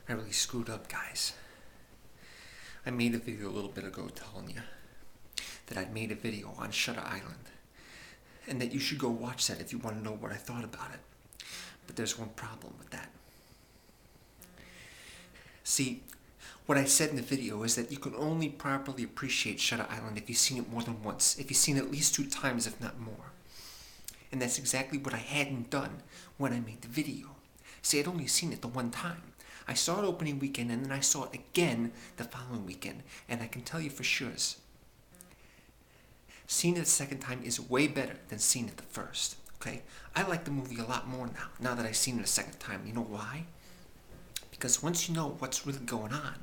I really screwed up, guys. I made a video a little bit ago telling you that I'd made a video on Shutter Island and that you should go watch that if you want to know what I thought about it. But there's one problem with that. See, what I said in the video is that you can only properly appreciate Shutter Island if you've seen it more than once, if you've seen it at least 2 times, if not more. And that's exactly what I hadn't done when I made the video. See, I'd only seen it the one time. I saw it opening weekend and then I saw it again the following weekend. And I can tell you for sure, seeing it the second time is way better than seeing it the first. Okay? I like the movie a lot more now that I've seen it a second time. You know why? Because once you know what's really going on,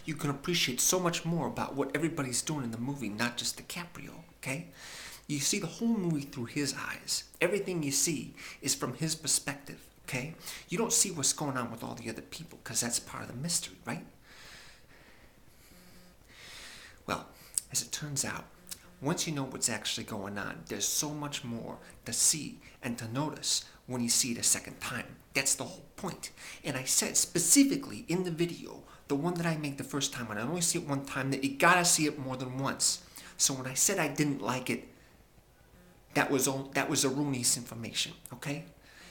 you can appreciate so much more about what everybody's doing in the movie, not just DiCaprio, okay? You see the whole movie through his eyes. Everything you see is from his perspective, okay? You don't see what's going on with all the other people, because that's part of the mystery, right? Well, as it turns out, once you know what's actually going on, there's so much more to see and to notice when you see it a second time. That's the whole point. And I said specifically in the video, the one that I made the first time, when I only see it one time, that you gotta see it more than once. So when I said I didn't like it, that was erroneous information, okay?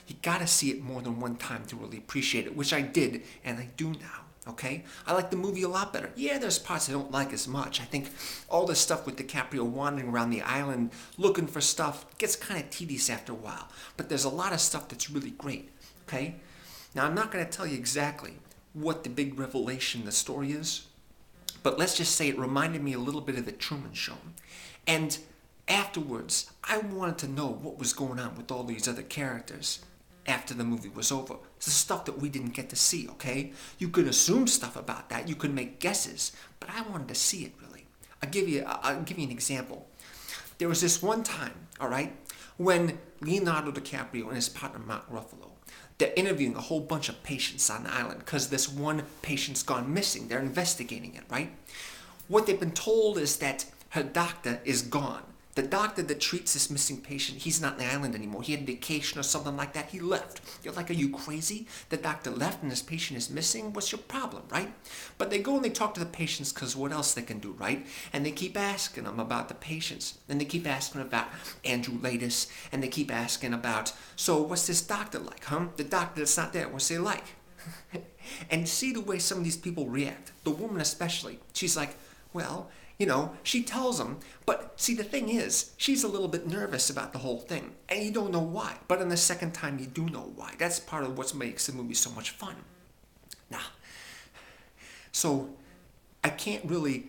You gotta see it more than one time to really appreciate it, which I did, and I do now. Okay? I like the movie a lot better. Yeah, there's parts I don't like as much. I think all this stuff with DiCaprio wandering around the island looking for stuff gets kind of tedious after a while. But there's a lot of stuff that's really great. Okay? Now, I'm not going to tell you exactly what the big revelation in the story is, but let's just say it reminded me a little bit of The Truman Show. And afterwards, I wanted to know what was going on with all these other characters after the movie was over. It's the stuff that we didn't get to see, okay? You could assume stuff about that. You could make guesses, but I wanted to see it, really. I'll give you an example. There was this one time, all right, when Leonardo DiCaprio and his partner Mark Ruffalo, they're interviewing a whole bunch of patients on the island because this one patient's gone missing. They're investigating it, right? What they've been told is that her doctor is gone. The doctor that treats this missing patient, he's not on the island anymore. He had vacation or something like that. He left. You're like, are you crazy? The doctor left and this patient is missing? What's your problem, right? But they go and they talk to the patients because what else they can do, right? And they keep asking them about the patients. And they keep asking about Andrew Latis. And they keep asking about, so what's this doctor like, huh? The doctor that's not there, what's he like? And see the way some of these people react. The woman especially. She's like, well, you know, she tells him, but see, the thing is, she's a little bit nervous about the whole thing, and you don't know why. But on the second time, you do know why. That's part of what makes the movie so much fun. Now, so I can't really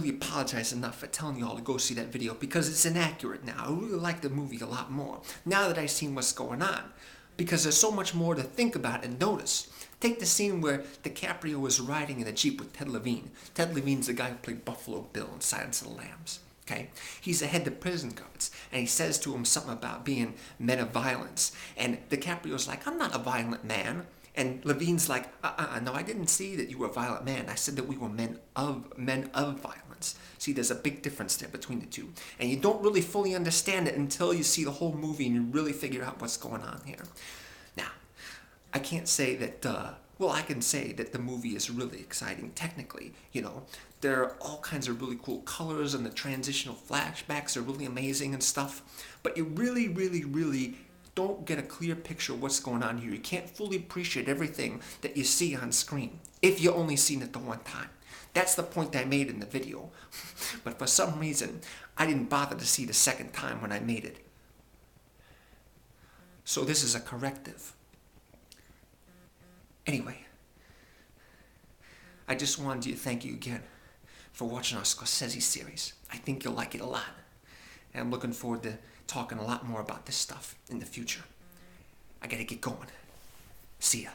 apologize enough for telling you all to go see that video because it's inaccurate now. I really like the movie a lot more now that I've seen what's going on, because there's so much more to think about and notice. Take the scene where DiCaprio was riding in a Jeep with Ted Levine. Ted Levine's the guy who played Buffalo Bill in Silence of the Lambs. Okay? He's the head of prison guards, and he says to him something about being men of violence. And DiCaprio's like, I'm not a violent man. And Levine's like, no, I didn't see that you were a violent man. I said that we were men of violence. See, there's a big difference there between the two. And you don't really fully understand it until you see the whole movie and you really figure out what's going on here. Now, I can't say that, I can say that the movie is really exciting technically, you know. There are all kinds of really cool colors and the transitional flashbacks are really amazing and stuff. But you really, really, really don't get a clear picture of what's going on here. You can't fully appreciate everything that you see on screen if you only seen it the one time. That's the point I made in the video. But for some reason, I didn't bother to see the second time when I made it. So this is a corrective. Anyway, I just wanted to thank you again for watching our Scorsese series. I think you'll like it a lot. And I'm looking forward to talking a lot more about this stuff in the future. I gotta get going. See ya.